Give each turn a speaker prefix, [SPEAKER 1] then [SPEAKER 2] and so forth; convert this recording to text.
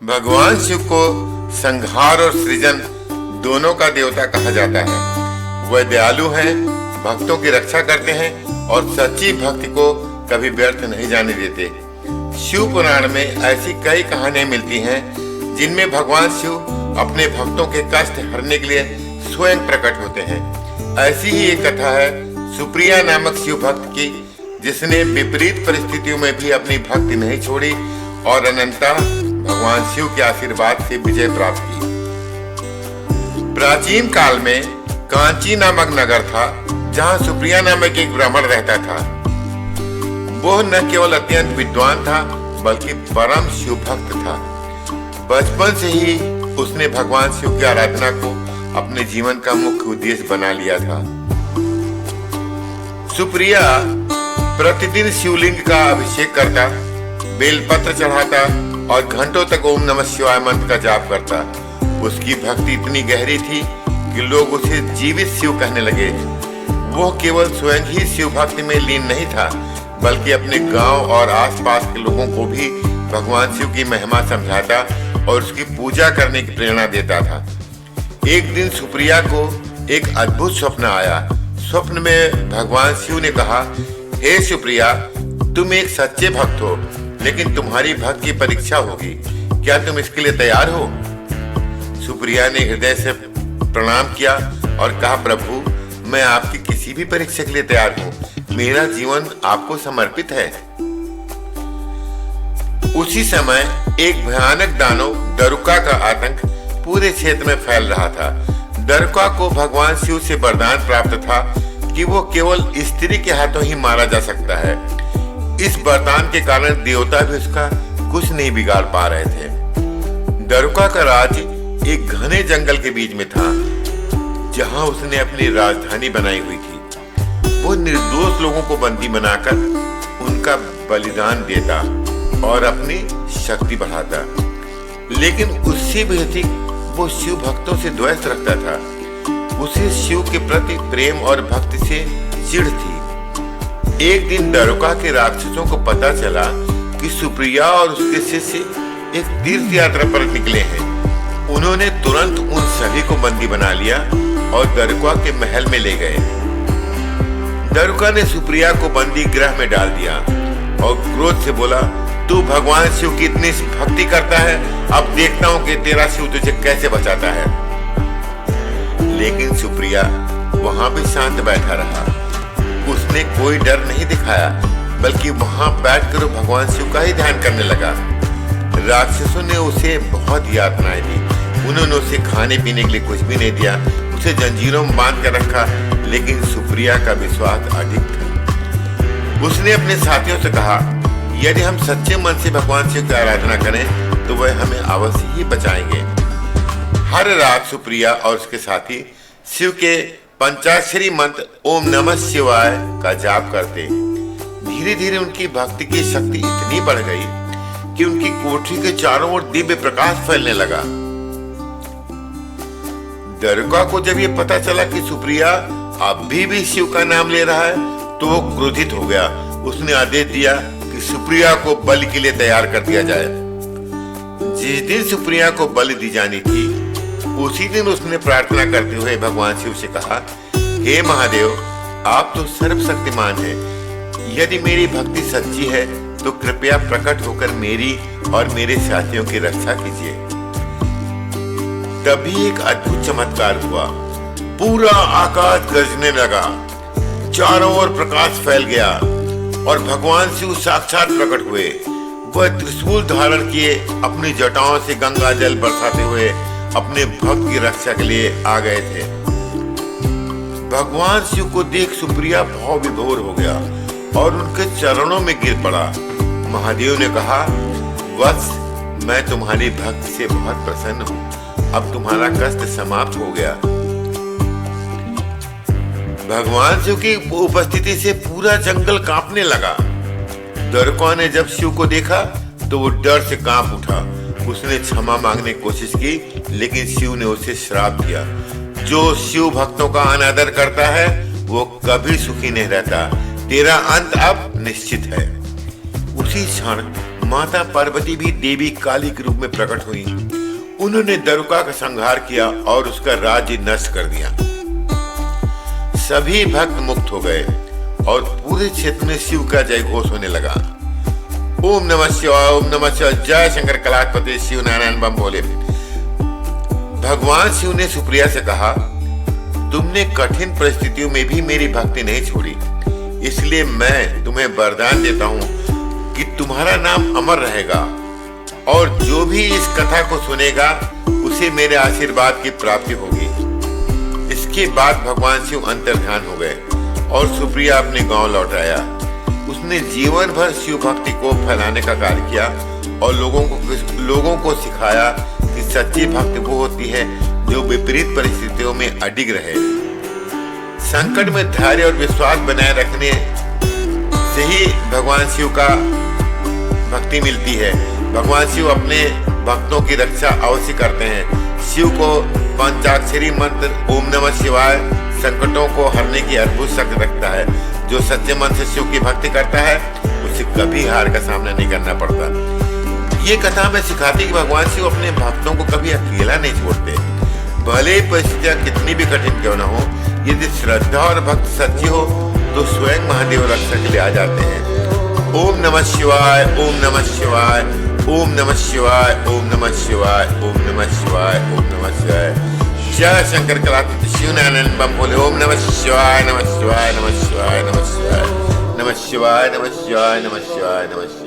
[SPEAKER 1] भगवान शिव को संहार और सृजन दोनों का देवता कहा जाता है। वह दयालु हैं, भक्तों की रक्षा करते हैं और सच्ची भक्ति को कभी व्यर्थ नहीं जाने देते। शिव पुराण में ऐसी कई कहानियां मिलती हैं जिनमें भगवान शिव अपने भक्तों के कष्ट हरने के लिए स्वयं प्रकट होते हैं। ऐसी ही एक कथा है सुप्रिया नामक शिव भक्त की, जिसने विपरीत परिस्थितियों में भी अपनी भक्ति नहीं छोड़ी और अनंततः भगवान शिव के आशीर्वाद से विजय प्राप्त की। प्राचीन काल में कांची नामक नगर था, जहां सुप्रिया नामक एक ब्राह्मण रहता था। वो न केवल अत्यंत विद्वान था बल्कि परम शिव भक्त था। बचपन से ही उसने भगवान शिव की आराधना को अपने जीवन का मुख्य उद्देश्य बना लिया था। सुप्रिया प्रतिदिन शिवलिंग का अभिषेक करता, बेलपत्र चढ़ाता और घंटों तक ओम नमः शिवाय मंत्र का जाप करता। उसकी भक्ति इतनी गहरी थी कि लोग उसे जीवित शिव कहने लगे। वो केवल स्वयं ही शिव भक्ति में लीन नहीं था, बल्कि अपने गांव और आसपास के लोगों को भी भगवान शिव की महिमा समझाता और उसकी पूजा करने की प्रेरणा देता था। एक दिन सुप्रिया को एक अद्भुत स्वप्न आया। स्वप्न में भगवान शिव ने कहा, हे सुप्रिया, तुम एक सच्चे भक्त हो, लेकिन तुम्हारी भक्ति की परीक्षा होगी। क्या तुम इसके लिए तैयार हो? सुप्रिया ने हृदय से प्रणाम किया और कहा, प्रभु, मैं आपकी किसी भी परीक्षा के लिए तैयार हूँ। मेरा जीवन आपको समर्पित है। उसी समय एक भयानक दानव दरुका का आतंक पूरे क्षेत्र में फैल रहा था। दरुका को भगवान शिव से वरदान प्राप्त था कि वो केवल स्त्री के हाथों ही मारा जा सकता है। इस वरदान के कारण देवता भी उसका कुछ नहीं बिगाड़ पा रहे थे। दरुका का राज्य एक घने जंगल के बीच में था, जहां उसने अपनी राजधानी बनाई हुई थी। वो निर्दोष लोगों को बंदी बनाकर उनका बलिदान देता और अपनी शक्ति बढ़ाता, लेकिन उससे भी अधिक वो शिव भक्तों से द्वेष रखता था। उसे शिव के प्रति प्रेम और भक्ति से चिढ़ थी। एक दिन दरुका के राक्षसों को पता चला कि सुप्रिया और उसके शिष्य एक तीर्थ यात्रा पर निकले हैं। उन्होंने तुरंत उन सभी को बंदी बना लिया और दरुका के महल में ले गए। दरुका ने सुप्रिया को बंदी गृह में डाल दिया और क्रोध से बोला, तू भगवान शिव की इतनी भक्ति करता है, अब देखता हूँ कि तेरा शिव तुझे कैसे बचाता है। लेकिन सुप्रिया वहां भी शांत बैठा रहा। उसने कोई डर नहीं दिखाया, बल्कि वहां बैठकर भगवान शिव का ही ध्यान करने लगा। राक्षसों ने उसे बहुत यातनाएं दी। उन्होंने उसे खाने पीने के लिए कुछ भी नहीं दिया, उसे जंजीरों में बांध कर रखा, लेकिन सुप्रिया का विश्वास अडिग था। उसने अपने साथियों से कहा, यदि हम सच्चे मन से भगवान शिव की आराधना करें तो वह हमें अवश्य ही बचाएंगे। हर रात सुप्रिया और उसके साथी शिव के पंचाक्षरी मंत्र ओम नमः शिवाय का जाप करते। धीरे धीरे उनकी भक्ति की शक्ति इतनी बढ़ गई कि उनकी कोठरी के चारों ओर दिव्य प्रकाश फैलने लगा। दरुका को जब ये पता चला कि सुप्रिया अभी भी शिव का नाम ले रहा है, तो वो क्रोधित हो गया। उसने आदेश दिया कि सुप्रिया को बलि के लिए तैयार कर दिया जाए। जिस दिन सुप्रिया को बलि दी जानी थी, उसी दिन उसने प्रार्थना करते हुए भगवान शिव से कहा, हे महादेव, आप तो सर्वशक्तिमान हैं। यदि मेरी भक्ति सच्ची है तो कृपया प्रकट होकर मेरी और मेरे साथियों की रक्षा कीजिए। तभी एक अद्भुत चमत्कार हुआ। पूरा आकाश गरजने लगा, चारों ओर प्रकाश फैल गया और भगवान शिव साक्षात प्रकट हुए। वह त्रिशूल धारण किए अपनी जटाओं से गंगा जल बरसाते हुए अपने भक्त की रक्षा के लिए आ गए थे। भगवान शिव को देख सुप्रिया भाव विभोर हो गया और उनके चरणों में गिर पड़ा। महादेव ने कहा, वत्स, मैं तुम्हारी भक्ति से बहुत प्रसन्न हूँ। अब तुम्हारा कष्ट समाप्त हो गया। भगवान शिव की उपस्थिति से पूरा जंगल कांपने लगा। दरुका ने जब शिव को देखा तो वो डर से कांप उठा। उसने क्षमा मांगने की कोशिश की, लेकिन शिव ने उसे श्राप दिया। जो शिव भक्तों का अनादर करता है वो कभी सुखी नहीं रहता। तेरा अंत अब निश्चित है। उसी क्षण माता पार्वती भी देवी काली के रूप में प्रकट हुई। उन्होंने दरुका का संहार किया और उसका राज्य नष्ट कर दिया। सभी भक्त मुक्त हो गए और पूरे क्षेत्र में शिव का जय घोष होने लगा। ओम नमः शिवाय, ओम नमः शिवाय, जय शंकर कलापति शिव नारायण बम बोले। भगवान शिव ने सुप्रिया से कहा, तुमने कठिन परिस्थितियों में भी मेरी भक्ति नहीं छोड़ी, इसलिए मैं तुम्हें वरदान देता हूँ कि तुम्हारा नाम अमर रहेगा और जो भी इस कथा को सुनेगा उसे मेरे आशीर्वाद की प्राप्ति होगी। इसके बाद भगवान शिव अंतर्ध्यान हो गए और सुप्रिया अपने गांव लौट आया। उसने जीवन भर शिव भक्ति को फैलाने का कार्य किया और लोगों को सिखाया कि सच्ची भक्ति वो होती है जो विपरीत परिस्थितियों में अडिग रहे। संकट में धैर्य और विश्वास बनाए रखने से ही भगवान शिव का भक्ति मिलती है। भगवान शिव अपने भक्तों की रक्षा अवश्य करते हैं। शिव को पंचाक्षरी मंत्र ओम नमः शिवाय संकटों को हरने की अद्भुत शक्ति रखता है। जो सच्चे मन से शिव की भक्ति करता है उसे कभी हार का सामना नहीं करना पड़ता। ये कथा में सिखाती कि भगवान शिव अपने भक्तों को कभी अकेला नहीं छोड़ते। भले ही परिस्थितियां कितनी भी कठिन क्यों न हो, यदि श्रद्धा और भक्ति सच्ची हो तो स्वयं महादेव रक्षा के लिए आ जाते हैं। ओम नमः शिवाय, ओम नमः शिवाय, ओम नमः शिवाय, ओम नमः शिवाय, ओम नमः शिवाय, ओम नमः शिवाय। जय शंकर कलापति शिव नारायण बम बोले। ओम नमः शिवाय, नमः शिवाय, नमः शिवाय, नमः शिवाय, नमः शिवाय, नमः शिवाय, नमः शिवाय, नमः शिवाय।